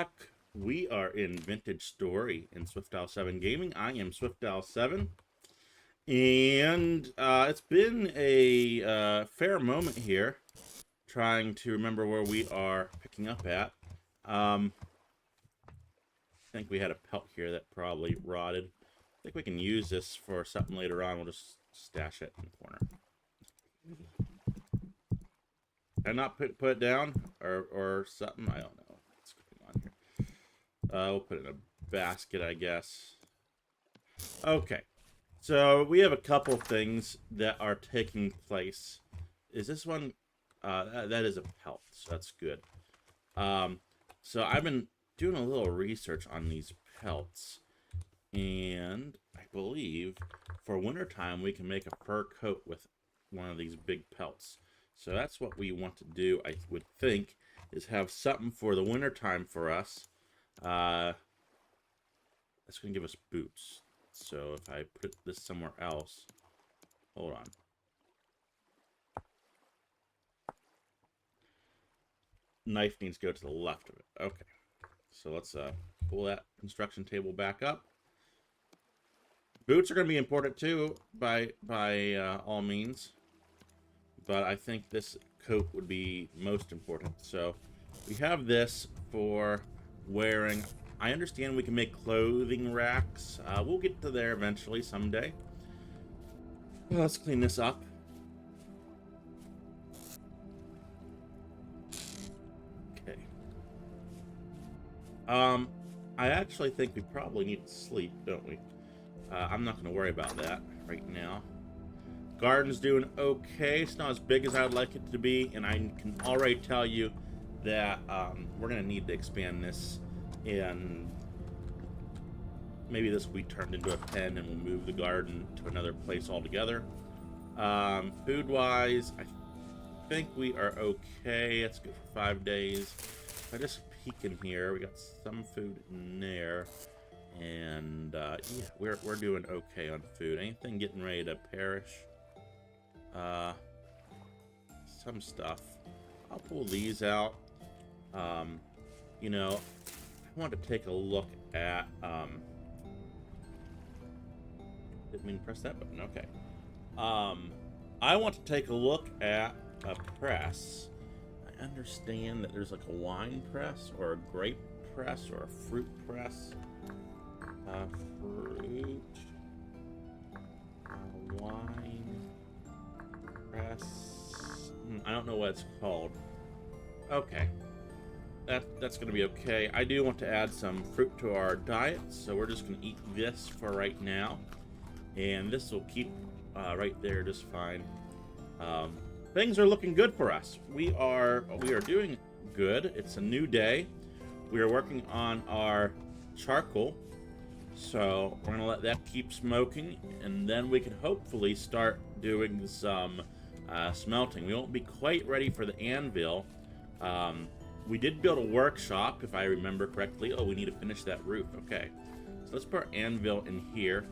back. We are in Vintage Story in SwiftOwl7 Gaming. I am SwiftOwl7. And it's been a fair moment here trying to remember where we are picking up at. I think we had a pelt here that probably rotted. I think we can use this for something later on. We'll just stash it in the corner. Can I not put it down or something? I don't know what's going on here. We'll put it in a basket, I guess. Okay. So we have a couple things that are taking place. Is this one? That is a pelt, so that's good. So I've been doing a little research on these pelts, and I believe for wintertime we can make a fur coat with one of these big pelts. So that's what we want to do, I would think, is have something for the wintertime for us. That's going to give us boots. So if I put this somewhere else, hold on. Knife needs to go to the left of it. Okay. So let's pull that construction table back up. Boots are going to be important too, by all means. But I think this coat would be most important. So we have this for wearing. I understand we can make clothing racks. We'll get to there eventually someday. Well, let's clean this up. Okay. I actually think we probably need to sleep, don't we? I'm not going to worry about that right now. Garden's doing okay. It's not as big as I'd like it to be, and I can already tell you that we're going to need to expand this, and maybe this will be turned into a pen, and we'll move the garden to another place altogether. Food-wise, I think we are okay. That's good for 5 days. If I just peek in here, we got some food in there, and yeah, we're doing okay on food. Anything getting ready to perish? Some stuff. I'll pull these out. You know, I want to take a look at, didn't mean to press that button, okay. I want to take a look at a press. I understand that there's like a wine press, or a grape press, or a fruit press. Fruit, wine press. I don't know what it's called. Okay. That's going to be okay. I do want to add some fruit to our diet, so we're just going to eat this for right now. And this will keep right there just fine. Things are looking good for us. We are doing good. It's a new day. We are working on our charcoal. So we're going to let that keep smoking, and then we can hopefully start doing some smelting. We won't be quite ready for the anvil. We did build a workshop, if I remember correctly. Oh, we need to finish that roof. Okay. So let's put our anvil in here.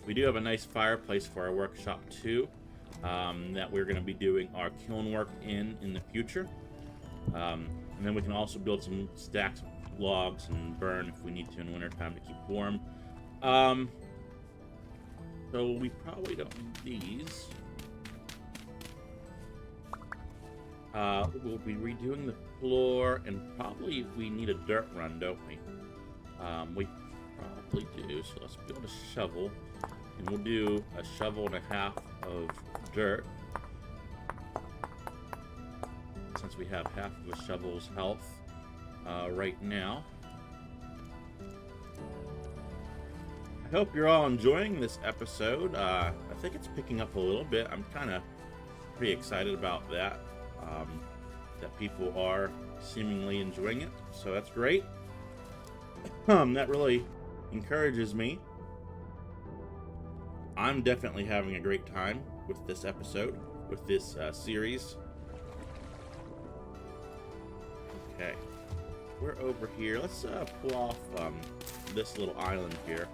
We do have a nice fireplace for our workshop, too, that we're going to be doing our kiln work in the future. And then we can also build some stacks of logs and burn if we need to in wintertime to keep warm. So we probably don't need these. We'll be redoing the floor, and probably we need a dirt run, don't we? We probably do, so let's build a shovel, and we'll do a shovel and a half of dirt, since we have half of a shovel's health right now. I hope you're all enjoying this episode. I think it's picking up a little bit. I'm kind of pretty excited about that. That people are seemingly enjoying it, so that's great. That really encourages me. I'm definitely having a great time with this episode, with this series. Okay, we're over here. Let's pull off this little island here.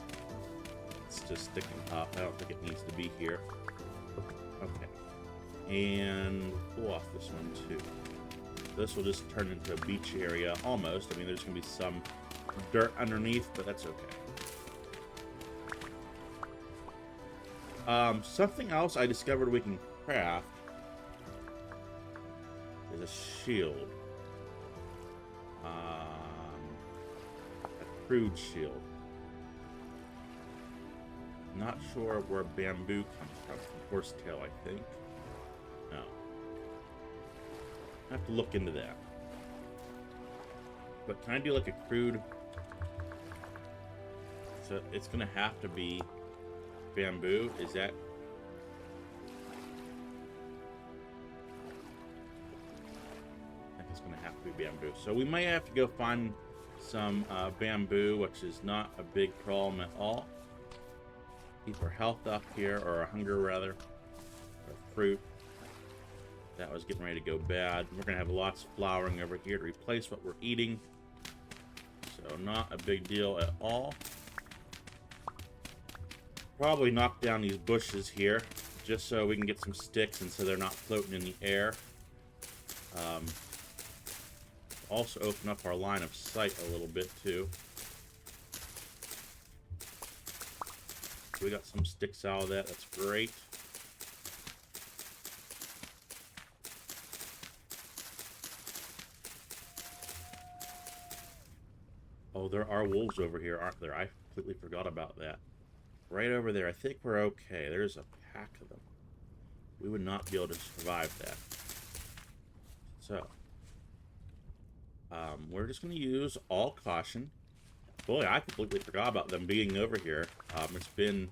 It's just sticking up. I don't think it needs to be here. Okay. And pull off this one too. This will just turn into a beach area, almost. I mean, there's going to be some dirt underneath, but that's okay. Something else I discovered we can craft is a shield. A crude shield. Not sure where bamboo comes from horsetail, I think. No. I have to look into that. But can I do like a crude? So it's gonna have to be bamboo. Is that? I think it's gonna have to be bamboo. So we might have to go find some bamboo, which is not a big problem at all. Keep our health up here, or our hunger rather. Our fruit. That was getting ready to go bad. We're going to have lots of flowering over here to replace what we're eating. So not a big deal at all. Probably knock down these bushes here, just so we can get some sticks and so they're not floating in the air. Also open up our line of sight a little bit too. We got some sticks out of that. That's great. Oh, there are wolves over here, aren't there? I completely forgot about that. Right over there. I think we're okay. There's a pack of them. We would not be able to survive that. So, we're just going to use all caution. Boy, I completely forgot about them being over here. It's been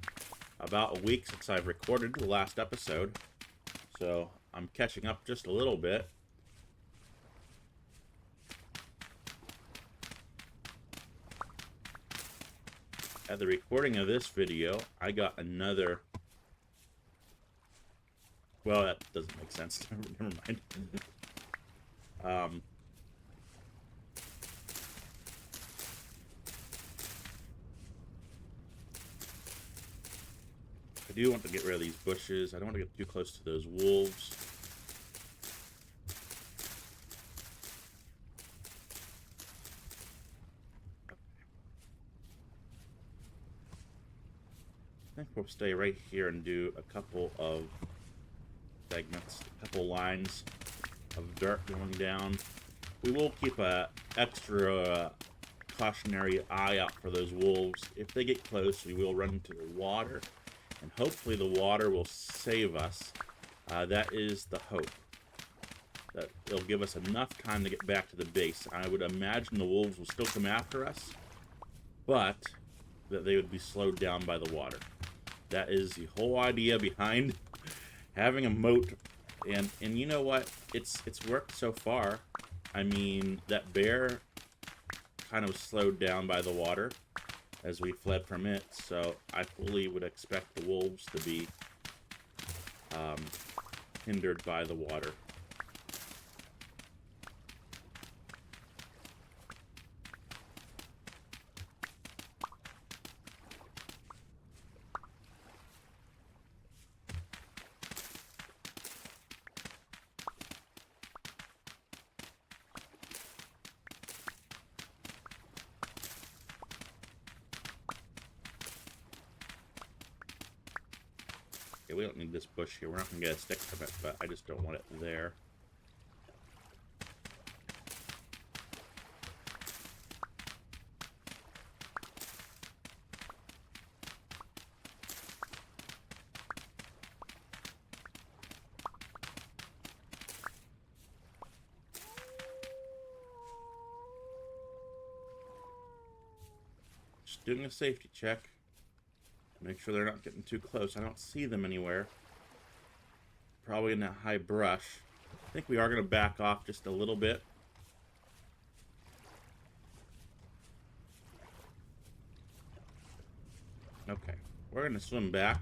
about a week since I've recorded the last episode, so I'm catching up just a little bit. At the recording of this video, I got another... Well, that doesn't make sense. Never mind. I do want to get rid of these bushes. I don't want to get too close to those wolves. I think we'll stay right here and do a couple of segments, a couple lines of dirt going down. We will keep a extra cautionary eye out for those wolves. If they get close, we will run into the water. And hopefully the water will save us. That is the hope. That it'll give us enough time to get back to the base. I would imagine the wolves will still come after us, but that they would be slowed down by the water. That is the whole idea behind having a moat. And you know what? It's worked so far. I mean, that bear kind of slowed down by the water as we fled from it, so I fully would expect the wolves to be hindered by the water. We don't need this bush here. We're not going to get a stick from it, but I just don't want it there. Just doing a safety check. Make sure they're not getting too close. I don't see them anywhere. Probably in that high brush. I think we are going to back off just a little bit. Okay. We're going to swim back.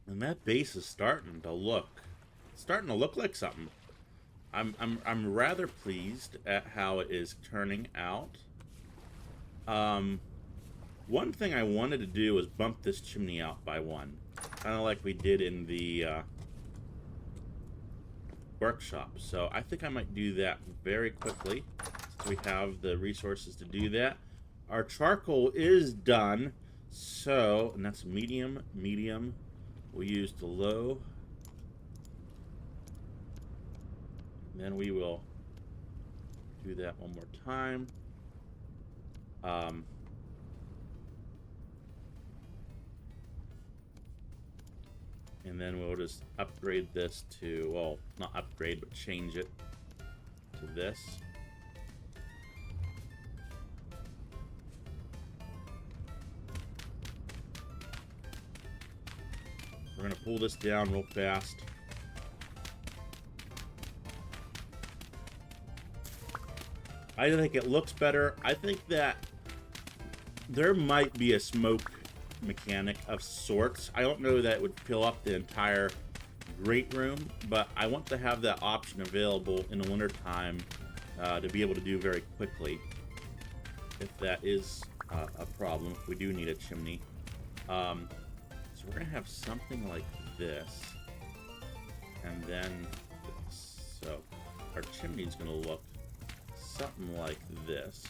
And that base is starting to look like something. I'm rather pleased at how it is turning out. One thing I wanted to do was bump this chimney out by one, kind of like we did in the workshop. So I think I might do that very quickly, so we have the resources to do that. Our charcoal is done, so, and that's medium. We'll use the low. Then we will do that one more time. And then we'll just upgrade this to, well, not upgrade, but change it to this. We're going to pull this down real fast. I think it looks better. I think that there might be a smoke mechanic of sorts. I don't know that it would fill up the entire great room, but I want to have that option available in the winter time to be able to do very quickly, if that is a problem, if we do need a chimney. So we're gonna have something like this, and then this. So our chimney's gonna look something like this.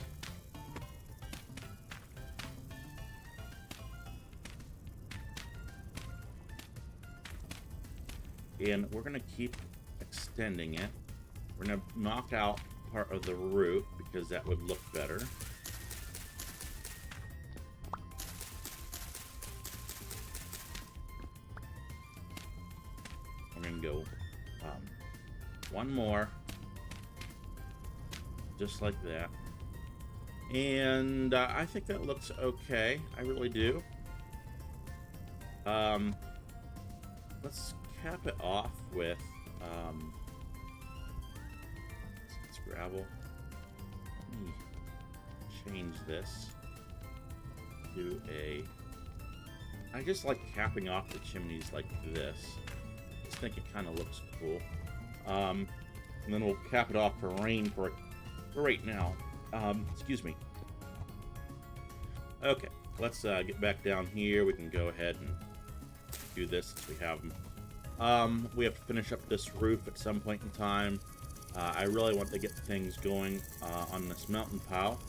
And we're going to keep extending it. We're going to knock out part of the roof because that would look better. We're going to go one more. Just like that. And I think that looks okay. I really do. Let's cap it off with it's gravel. Let me change this to a, I just like capping off the chimneys like this. I just think it kind of looks cool. And then we'll cap it off for rain for right now. Excuse me. Okay, let's get back down here. We can go ahead and do this since we have them. We have to finish up this roof at some point in time. I really want to get things going on the smelting pile.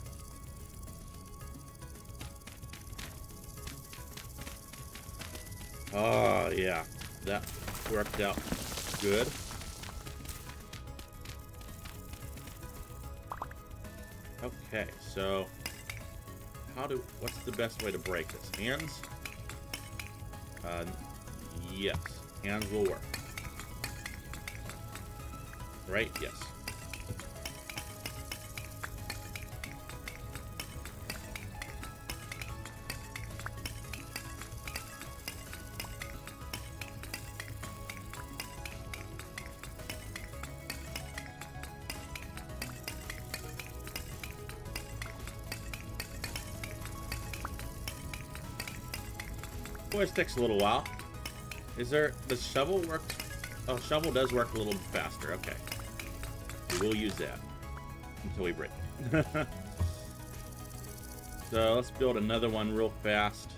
Oh, yeah. That worked out good. Okay, so what's the best way to break this? Hands? Yes. Hands will work. Right? Yes. Always takes a little while. Does shovel work? Oh, shovel does work a little faster. Okay. We will use that until we break it. So let's build another one real fast.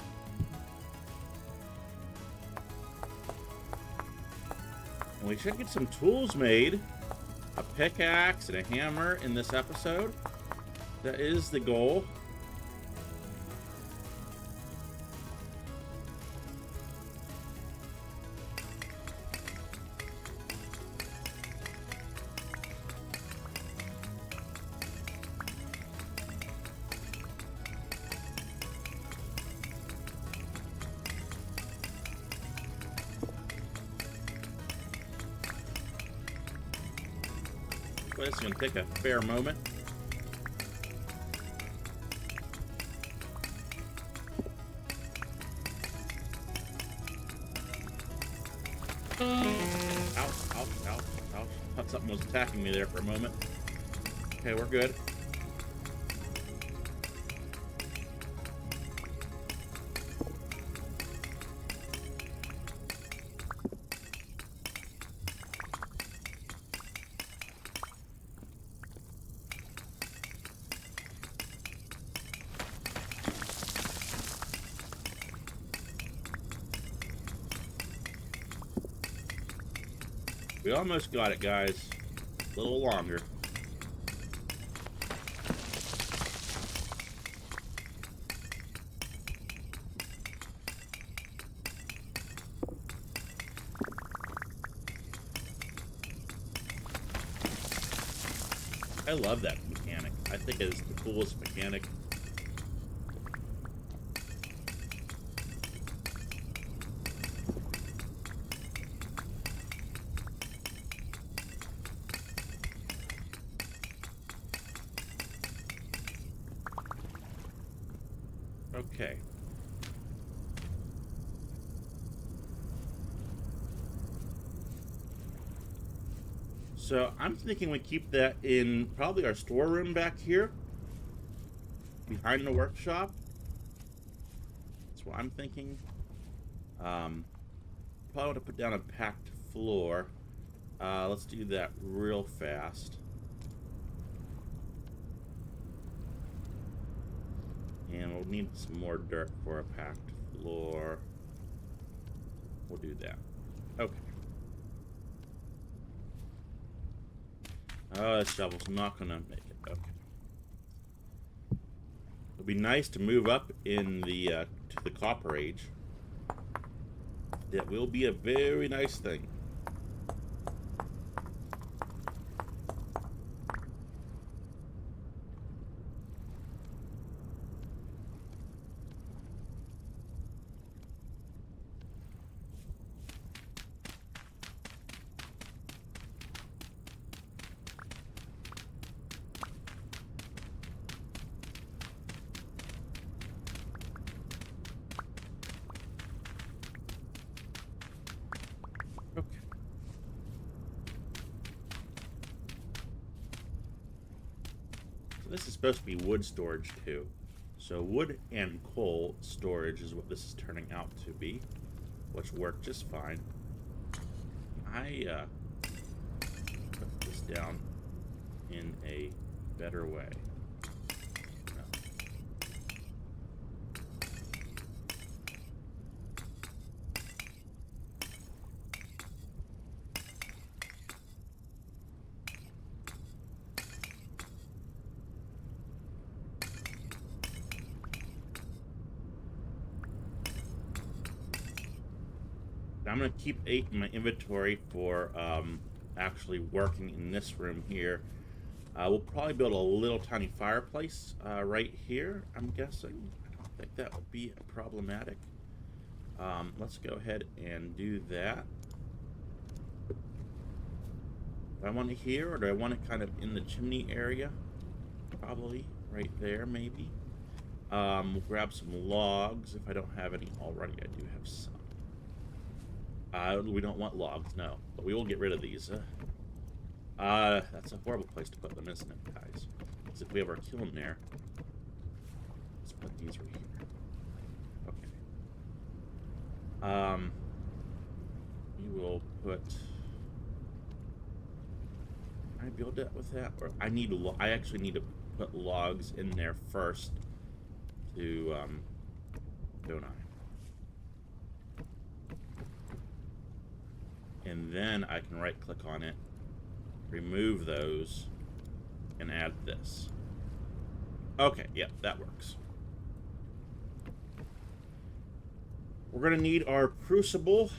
And we should get some tools made. A pickaxe and a hammer in this episode. That is the goal. Well, this is going to take a fair moment. Ouch, ouch, ouch, ouch. Thought something was attacking me there for a moment. Okay, we're good. We almost got it, guys. A little longer. I love that mechanic. I think it's the coolest mechanic. Okay. So I'm thinking we keep that in probably our storeroom back here, behind the workshop. That's what I'm thinking. Probably want to put down a packed floor. Let's do that real fast. And we'll need some more dirt for a packed floor. We'll do that. Okay. Oh, that shovel's not gonna make it. Okay. It'll be nice to move up in the to the Copper Age. That will be a very nice thing. Okay. So this is supposed to be wood storage too. So wood and coal storage is what this is turning out to be, which worked just fine. I put this down in a better way. No. I'm going to keep 8 in my inventory for actually working in this room here. We'll probably build a little tiny fireplace right here, I'm guessing. I don't think that would be problematic. Let's go ahead and do that. Do I want it here, or do I want it kind of in the chimney area? Probably right there, maybe. We'll grab some logs if I don't have any already. I do have some. We don't want logs, no. But we will get rid of these. That's a horrible place to put them, isn't it, guys? Because if we have our kiln there, let's put these right here. Okay. We will put. Can I build that with that? Or I actually need to put logs in there first. To don't I? And then I can right click on it, remove those, and add this. Okay, yeah, that works. We're gonna need our crucible.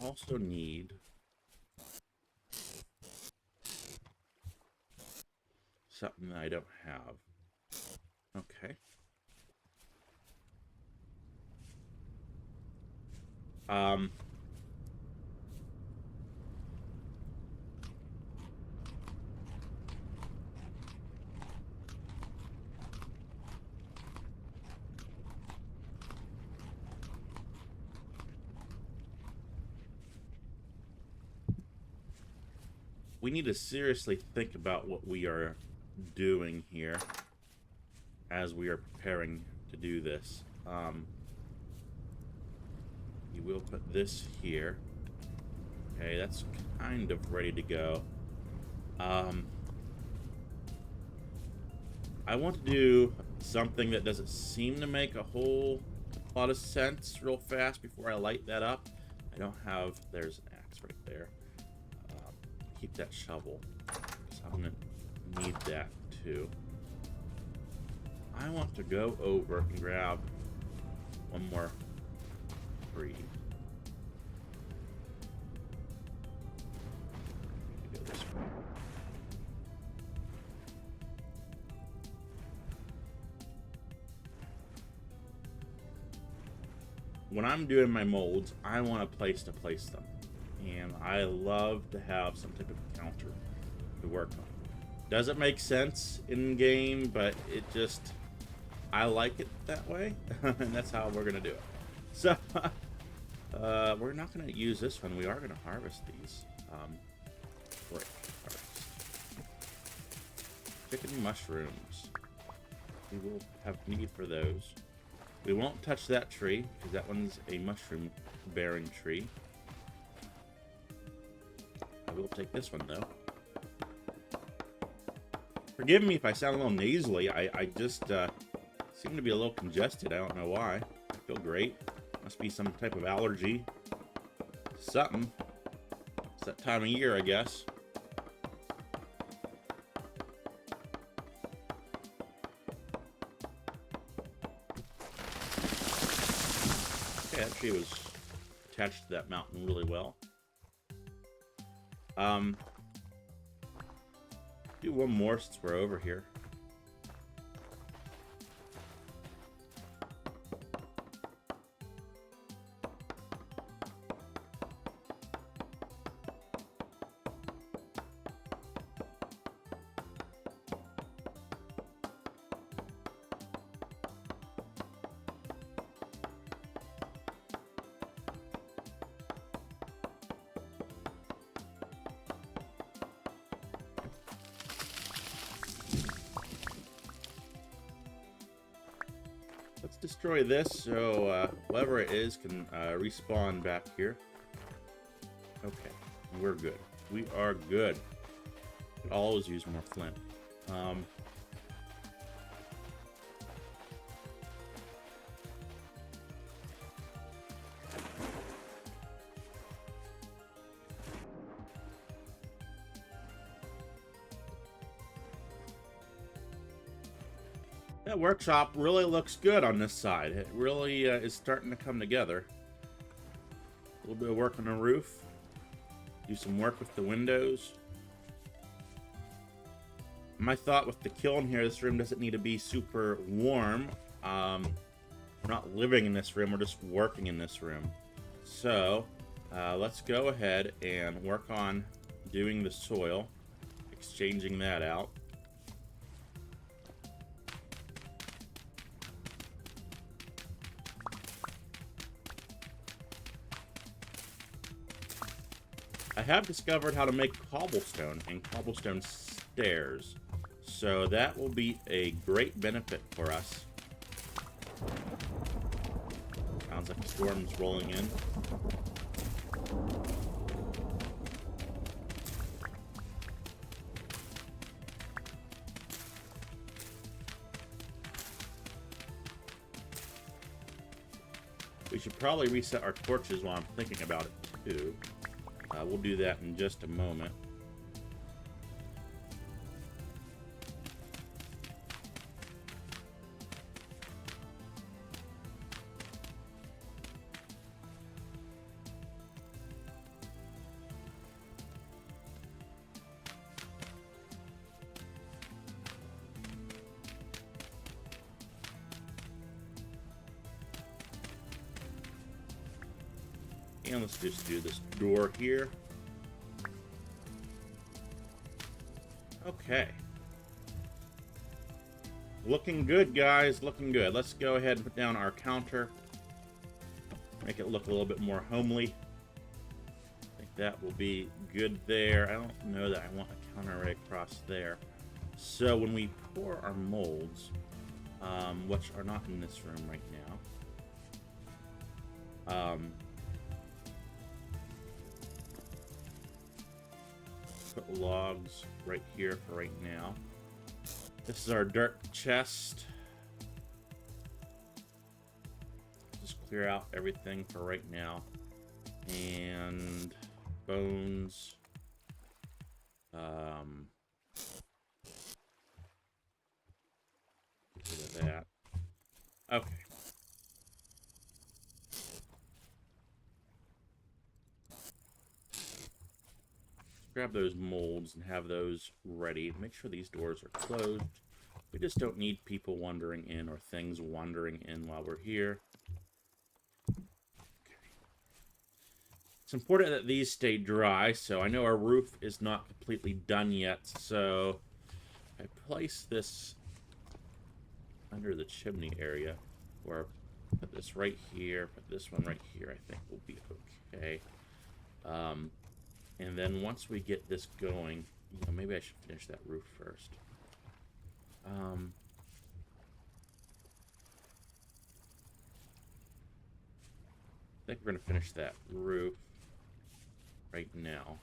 Also need something that I don't have. Okay. We need to seriously think about what we are doing here as we are preparing to do this. You will put this here. Okay, that's kind of ready to go. I want to do something that doesn't seem to make a whole a lot of sense real fast before I light that up. I don't have, there's an axe right there. Keep that shovel, so I'm gonna need that too. I want to go over and grab one more tree. Go this way. When I'm doing my molds, I want a place to place them. And I love to have some type of counter to work on. Doesn't make sense in game, but it just, I like it that way, and that's how we're gonna do it. So, we're not gonna use this one. We are gonna harvest these. Harvest. Chicken mushrooms. We will have need for those. We won't touch that tree because that one's a mushroom-bearing tree. I will take this one, though. Forgive me if I sound a little nasally. I just seem to be a little congested. I don't know why. I feel great. Must be some type of allergy. Something. It's that time of year, I guess. Okay, that tree was attached to that mountain really well. Do one more since we're over here. Let's destroy this so whatever it is can respawn back here. Okay, we're good. We are good. Could always use more flint. That workshop really looks good on this side. It really is starting to come together. A little bit of work on the roof. Do some work with the windows. My thought with the kiln here, this room doesn't need to be super warm. We're not living in this room, we're just working in this room. So, let's go ahead and work on doing the soil, exchanging that out. I have discovered how to make cobblestone and cobblestone stairs, so that will be a great benefit for us. Sounds like the storm's rolling in. We should probably reset our torches while I'm thinking about it too. We'll do that in just a moment. And let's just do this door here. Okay. Looking good, guys. Looking good. Let's go ahead and put down our counter. Make it look a little bit more homely. I think that will be good there. I don't know that I want a counter right across there. So when we pour our molds, which are not in this room right now, put logs right here for right now. This is our dirt chest. Just clear out everything for right now. And bones. Get rid of that. Okay. Grab those molds and have those ready. Make sure these doors are closed. We just don't need people wandering in or things wandering in while we're here. Okay. It's important that these stay dry, so I know our roof is not completely done yet, so I place this under the chimney area, or put this right here, put this one right here, I think will be okay. And then once we get this going, you know, maybe I should finish that roof first. I think we're going to finish that roof right now.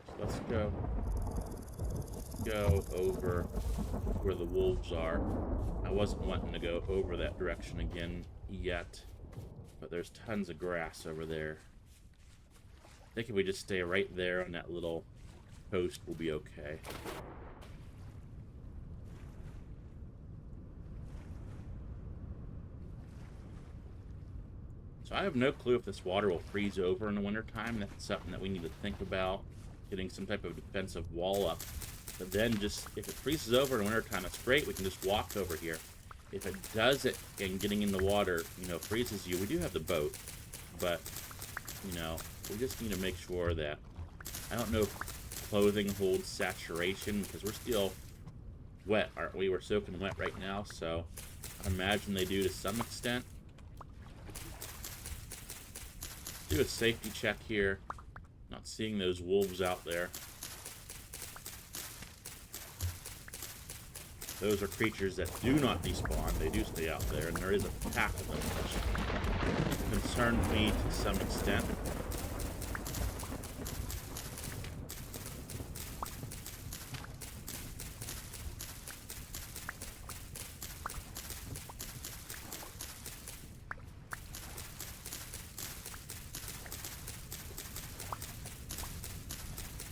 So let's go over where the wolves are. I wasn't wanting to go over that direction again yet, but there's tons of grass over there. I think if we just stay right there on that little coast, we'll be okay. So I have no clue if this water will freeze over in the wintertime. That's something that we need to think about, getting some type of defensive wall up. But then just, if it freezes over in the wintertime, that's great. We can just walk over here. If it does it and getting in the water, you know, freezes you, we do have the boat. But, you know, we just need to make sure that, I don't know if clothing holds saturation, because we're still wet, aren't we? We're soaking wet right now, so I imagine they do to some extent. Do a safety check here. Not seeing those wolves out there. Those are creatures that do not despawn. They do stay out there, and there is a pack of them, which concerns me to some extent.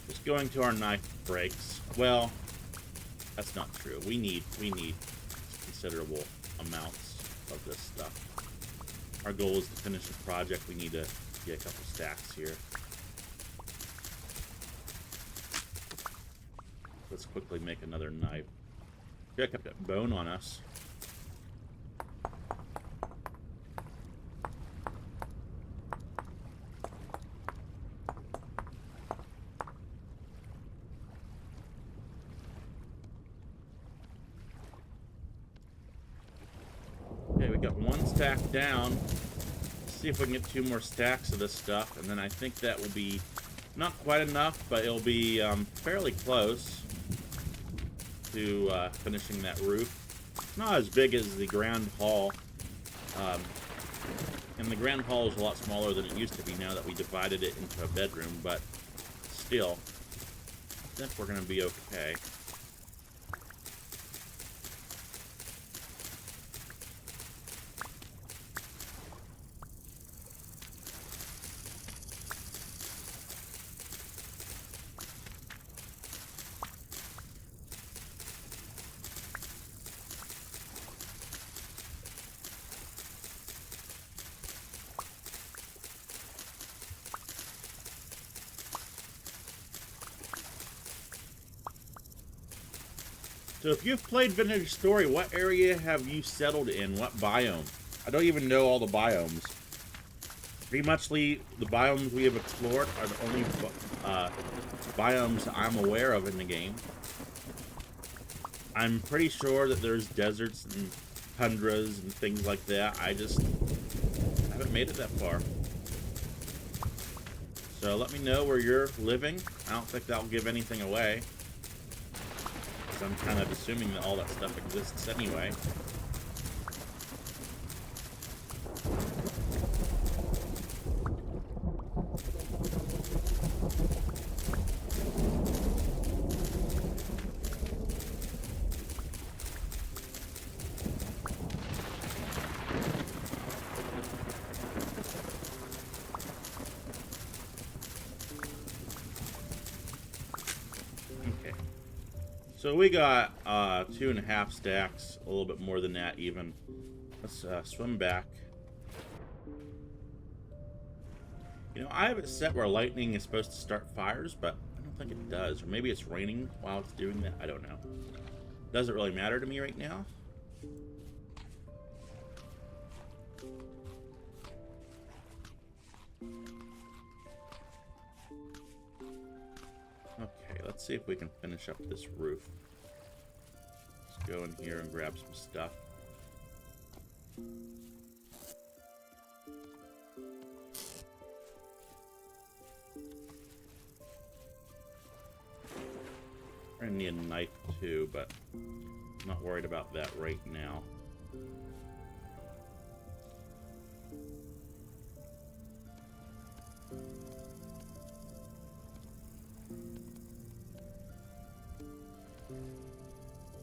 Just going to our knife breaks. Well, that's not true. We need considerable amounts of this stuff. Our goal is to finish the project. We need to get a couple stacks here. Let's quickly make another knife. Yeah, I kept that bone on us. Okay, we got one stack down. Let's see if we can get 2 more stacks of this stuff, and then I think that will be not quite enough, but it'll be fairly close to finishing that roof. Not as big as the Grand Hall, and the Grand Hall is a lot smaller than it used to be now that we divided it into a bedroom, but still, I think we're going to be okay. So if you've played Vintage Story, what area have you settled in? What biome? I don't even know all the biomes. Pretty much the biomes we have explored are the only biomes I'm aware of in the game. I'm pretty sure that there's deserts and tundras and things like that. I just haven't made it that far. So let me know where you're living. I don't think that'll give anything away, I'm kind of assuming that all that stuff exists anyway. So we got 2.5 stacks, a little bit more than that even. Let's swim back. You know, I have it set where lightning is supposed to start fires, but I don't think it does. Or maybe it's raining while it's doing that. I don't know. Doesn't really matter to me right now. Okay, let's see if we can finish up this roof. Let's go in here and grab some stuff. I need a knife too, but I'm not worried about that right now.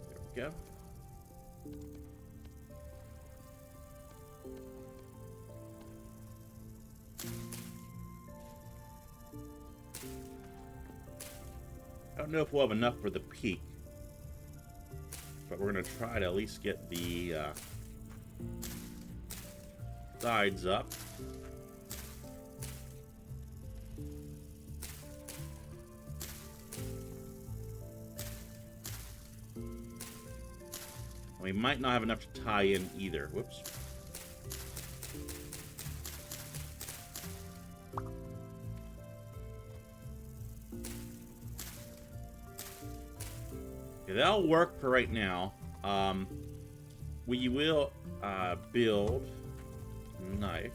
There we go. I don't know if we'll have enough for the peak, but we're going to try to at least get the sides up. We might not have enough to tie in either. Whoops. Okay, that'll work for right now. We will build a knife.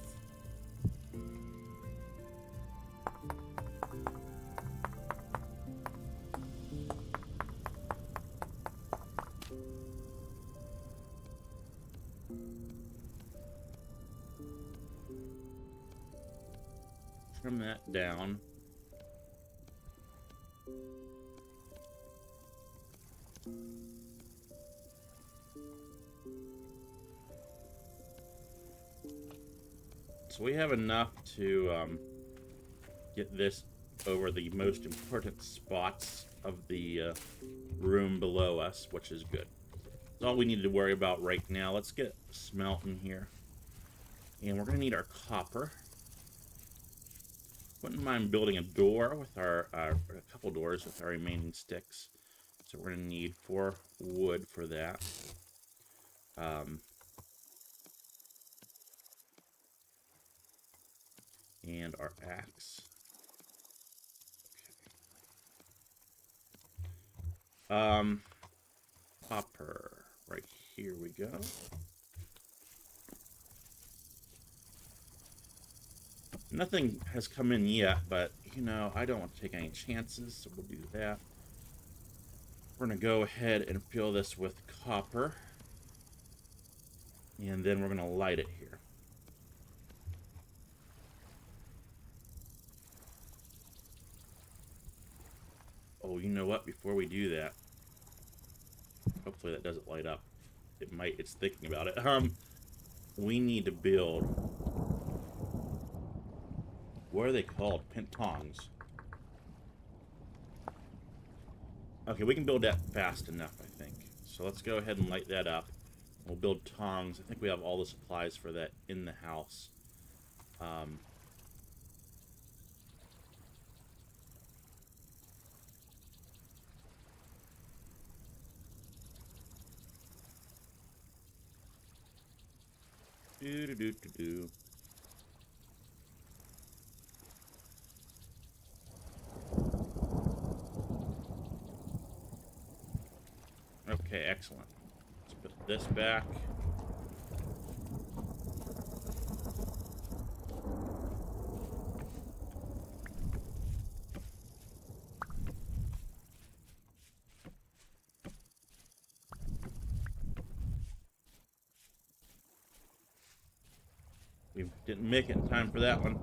Trim that down. So we have enough to get this over the most important spots of the room below us, which is good. That's all we need to worry about right now. Let's get smelting here. And we're going to need our copper. Wouldn't mind building a door with our, a couple doors with our remaining sticks. So we're going to need 4 wood for that. And our axe. Okay. Copper. Right here we go. Nothing has come in yet, but, you know, I don't want to take any chances, so we'll do that. We're going to go ahead and fill this with copper. And then we're going to light it here. Oh, you know what? Before we do that, hopefully that doesn't light up. It might. It's thinking about it. We need to build. What are they called? Tongs. Okay, we can build that fast enough, I think. So let's go ahead and light that up. We'll build tongs. I think we have all the supplies for that in the house. Do. Okay, excellent. Let's put this back. We didn't make it in time for that one.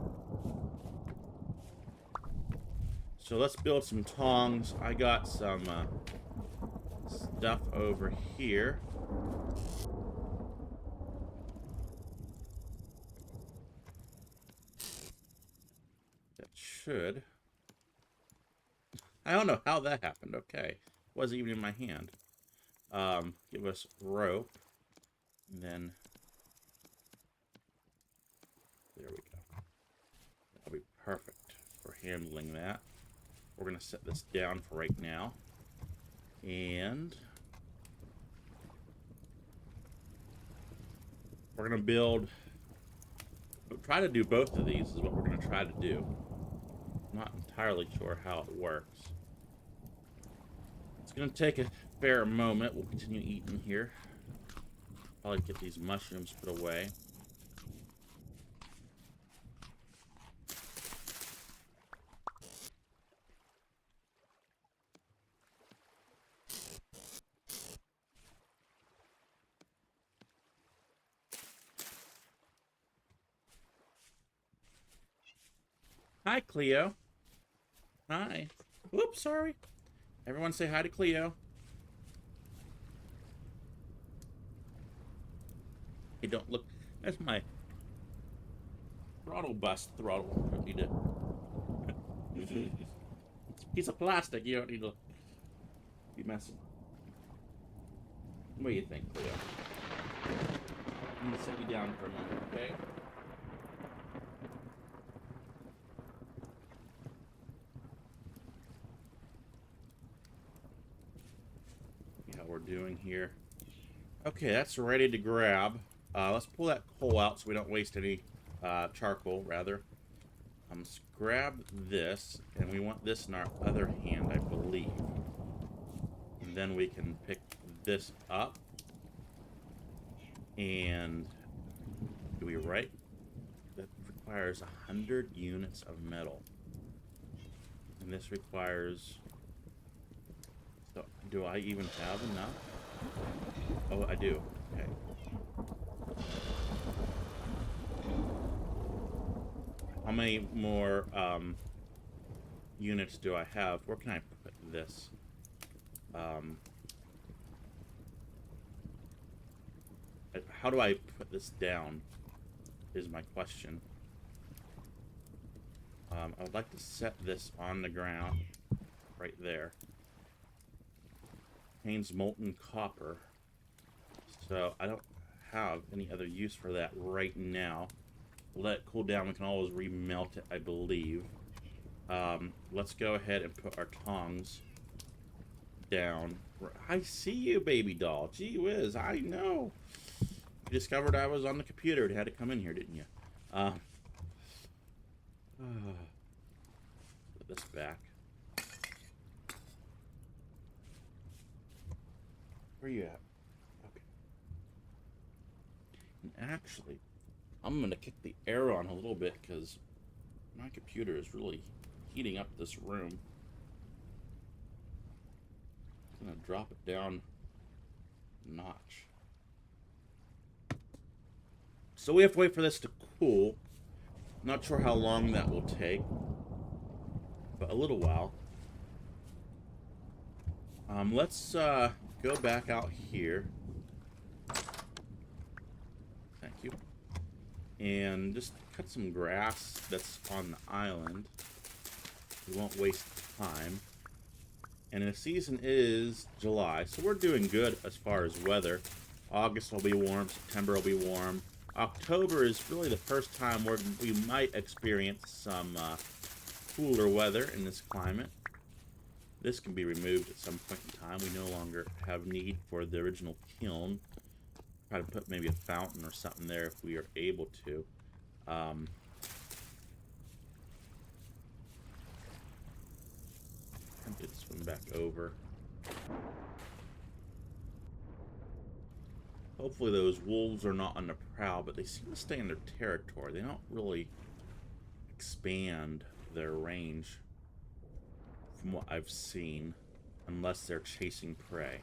So let's build some tongs. I got some stuff over here. That should. I don't know how that happened. Okay. Wasn't even in my hand. Give us rope. And then there we go. That'll be perfect for handling that. We're going to set this down for right now. And we're going to build... Try to do both of these is what we're going to try to do. I'm not entirely sure how it works. It's going to take a fair moment. We'll continue eating here. Probably get these mushrooms put away. Hi, Cleo. Hi. Whoops, sorry. Everyone say hi to Cleo. Hey, don't look. That's my throttle bust throttle. You don't need to. It's a piece of plastic. You don't need to be messing. What do you think, Cleo? I'm going to set you down for a moment, okay? We're doing here. Okay, that's ready to grab. Let's pull that coal out so we don't waste any charcoal, rather. Let's grab this, and we want this in our other hand, I believe. And then we can pick this up. And do we right? That requires 100 units of metal. And this requires... So, do I even have enough? Oh, I do. Okay. How many more units do I have? Where can I put this? How do I put this down? Is my question. I would like to set this on the ground, right there. Contains molten copper, so I don't have any other use for that right now. Let it cool down. We can always remelt it, I believe. Let's go ahead and put our tongs down. I see you, baby doll. Gee whiz, I know. You discovered I was on the computer. You had to come in here, didn't you? Put this back. Where you at? Okay. And actually, I'm going to kick the air on a little bit because my computer is really heating up this room. I'm going to drop it down a notch. So we have to wait for this to cool. Not sure how long that will take, but a little while. Let's go back out here. Thank you. And just cut some grass that's on the island. We won't waste time. And the season is July, so we're doing good as far as weather. August will be warm, September will be warm. October is really the first time where we might experience some cooler weather in this climate. This can be removed at some point in time. We no longer have need for the original kiln. Try to put maybe a fountain or something there if we are able to. Tempted to swim back over. Hopefully those wolves are not on the prowl, but they seem to stay in their territory. They don't really expand their range from what I've seen, unless they're chasing prey.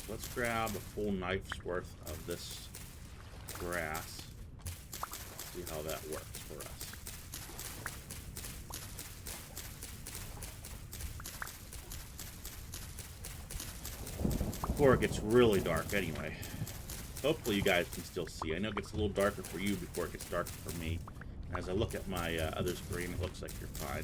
Let's grab a full knife's worth of this grass. See how that works for us. Before it gets really dark anyway. Hopefully you guys can still see. I know it gets a little darker for you before it gets darker for me. As I look at my other screen, it looks like you're fine.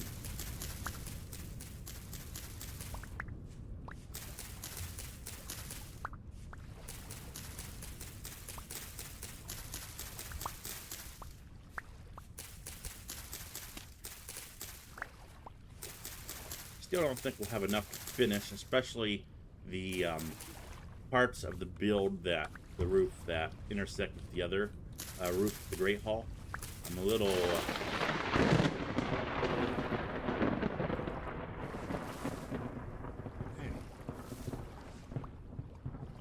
Still don't think we'll have enough to finish, especially the parts of the build that the roof that intersect with the other roof of the Great Hall. I'm a little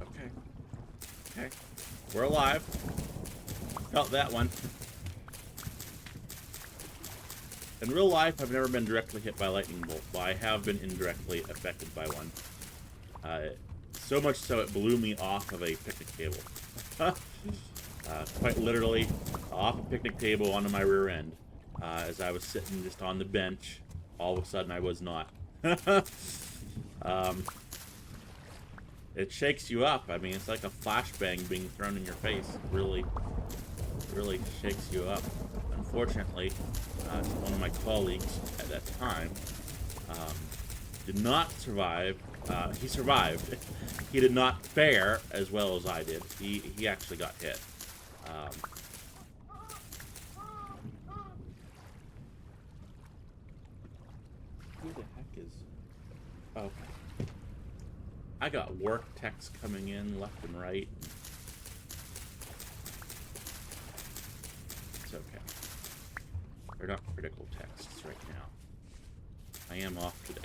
okay. Okay. We're alive. Felt that one. In real life, I've never been directly hit by a lightning bolt, but I have been indirectly affected by one. So much so it blew me off of a picnic table. Quite literally, off a picnic table onto my rear end. As I was sitting just on the bench, all of a sudden I was not. It shakes you up. I mean, it's like a flashbang being thrown in your face. Really shakes you up. Unfortunately, one of my colleagues at that time did not survive. He survived. He did not fare as well as I did. He actually got hit. Who the heck is... Okay. I got work texts coming in left and right. It's okay. They're not critical texts right now. I am off today.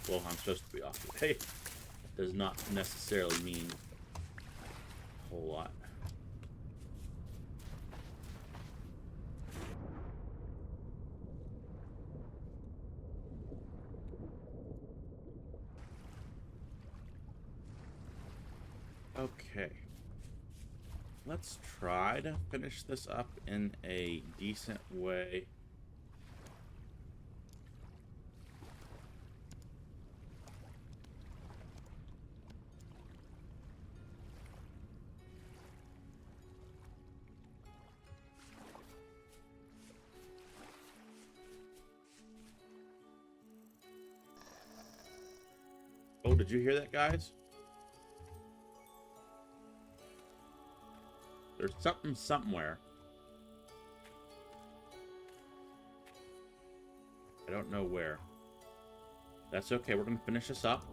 Well, I'm supposed to be off today. Does not necessarily mean a whole lot. Okay. Let's try to finish this up in a decent way. Oh, did you hear that, guys? There's something somewhere. I don't know where. That's okay. We're going to finish this up.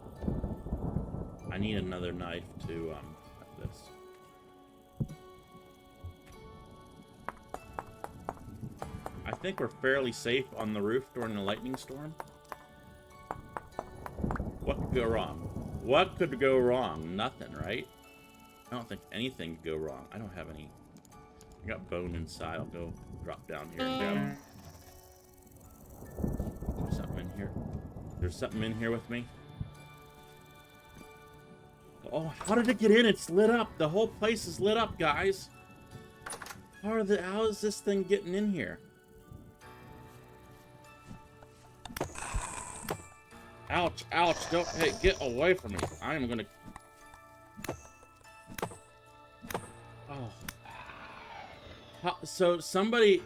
I need another knife to cut this. I think we're fairly safe on the roof during a lightning storm. What could go wrong? What could go wrong? Nothing, right? I don't think anything could go wrong. I don't have any. I got bone inside. I'll go drop down here and go. There's something in here. There's something in here with me. Oh, how did it get in? It's lit up. The whole place is lit up, guys. How is this thing getting in here? Ouch, ouch, don't, hey, get away from me. I am gonna... Oh. So somebody,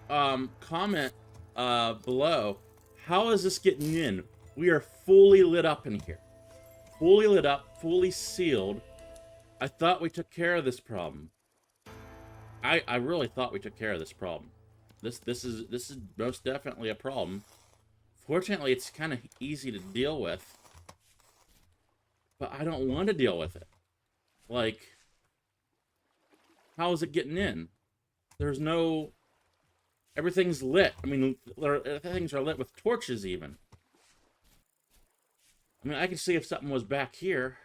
comment, below, how is this getting in? We are fully lit up in here. Fully lit up, fully sealed. I thought we took care of this problem. I really thought we took care of this problem. This is most definitely a problem. Fortunately, it's kind of easy to deal with, but I don't want to deal with it. Like, how is it getting in? There's no... Everything's lit. I mean, things are lit with torches, even. I mean, I can see if something was back here.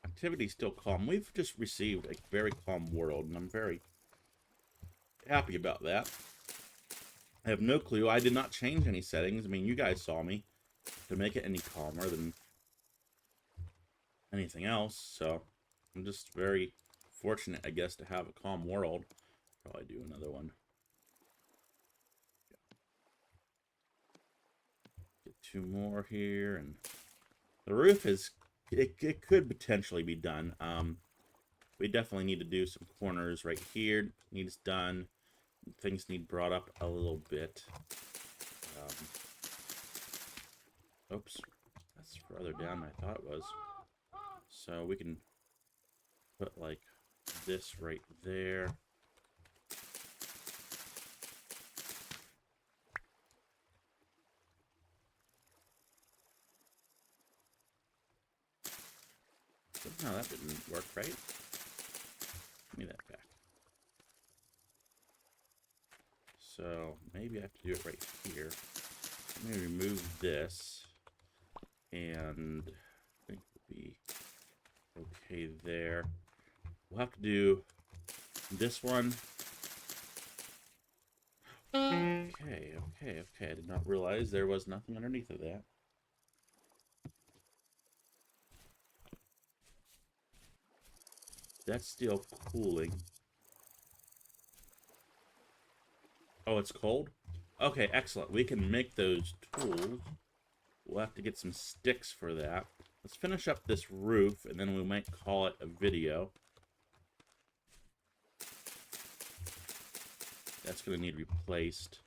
Activity's still calm. We've just received a very calm world, and I'm very happy about that. I have no clue. I did not change any settings. I mean, you guys saw me to make it any calmer than anything else, so I'm just very fortunate, I guess, to have a calm world. Probably do another one. Get 2 more here, and the roof is, it could potentially be done. We definitely need to do some corners right here. Needs done. Things need brought up a little bit. Oops, that's further down than I thought it was. So we can put like this right there. No, that didn't work right. Give me that back. So maybe I have to do it right here. Let me remove this, and I think we'll be okay there. We'll have to do this one. Okay. I did not realize there was nothing underneath of that. That's still cooling. Oh, it's cold? Okay, excellent. We can make those tools. We'll have to get some sticks for that. Let's finish up this roof, and then we might call it a video. That's going to need replaced.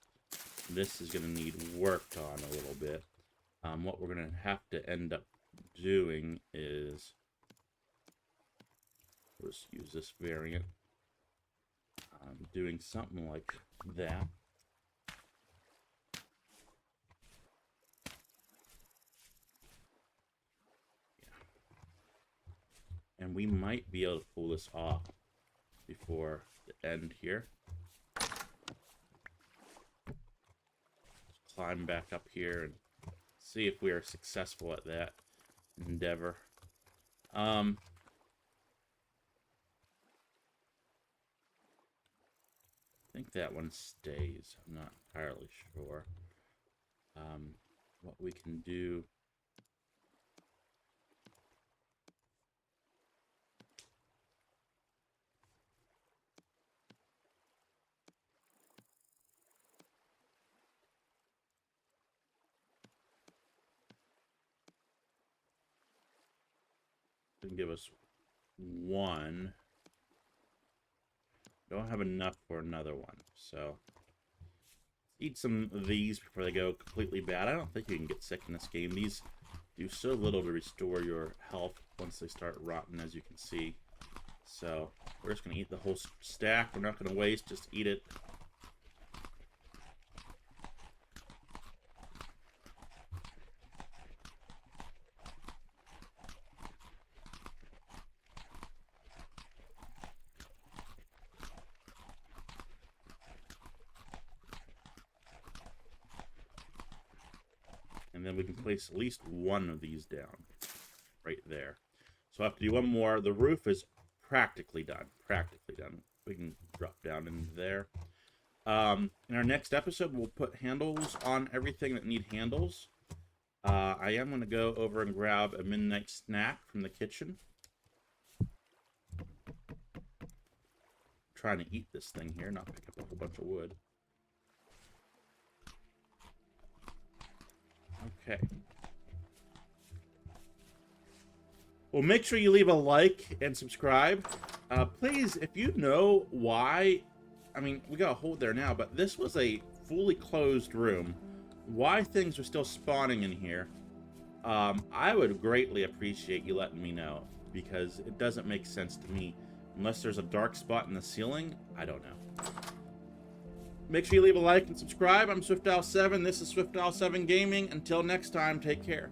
This is going to need worked on a little bit. What we're going to have to end up doing is... We'll just use this variant. Doing something like that. And we might be able to pull this off before the end here. Let's climb back up here and see if we are successful at that endeavor. I think that one stays. I'm not entirely sure. What we can do... Can give us one. Don't have enough for another one, so eat some of these before they go completely bad. I don't think you can get sick in this game. These do so little to restore your health once they start rotting, as you can see. So we're just going to eat the whole stack. We're not going to waste, just eat it. And then we can place at least one of these down right there. So I have to do one more. The roof is practically done. We can drop down into there. In our next episode, we'll put handles on everything that need handles. I am going to go over and grab a midnight snack from the kitchen. I'm trying to eat this thing here, not pick up a whole bunch of wood. Okay. Well, make sure you leave a like and subscribe. Please, if you know why, I mean, we got a hole there now, but this was a fully closed room. Why things are still spawning in here, I would greatly appreciate you letting me know, because it doesn't make sense to me. Unless there's a dark spot in the ceiling, I don't know. Make sure you leave a like and subscribe. I'm SwiftOwl7. This is SwiftOwl7 Gaming. Until next time, take care.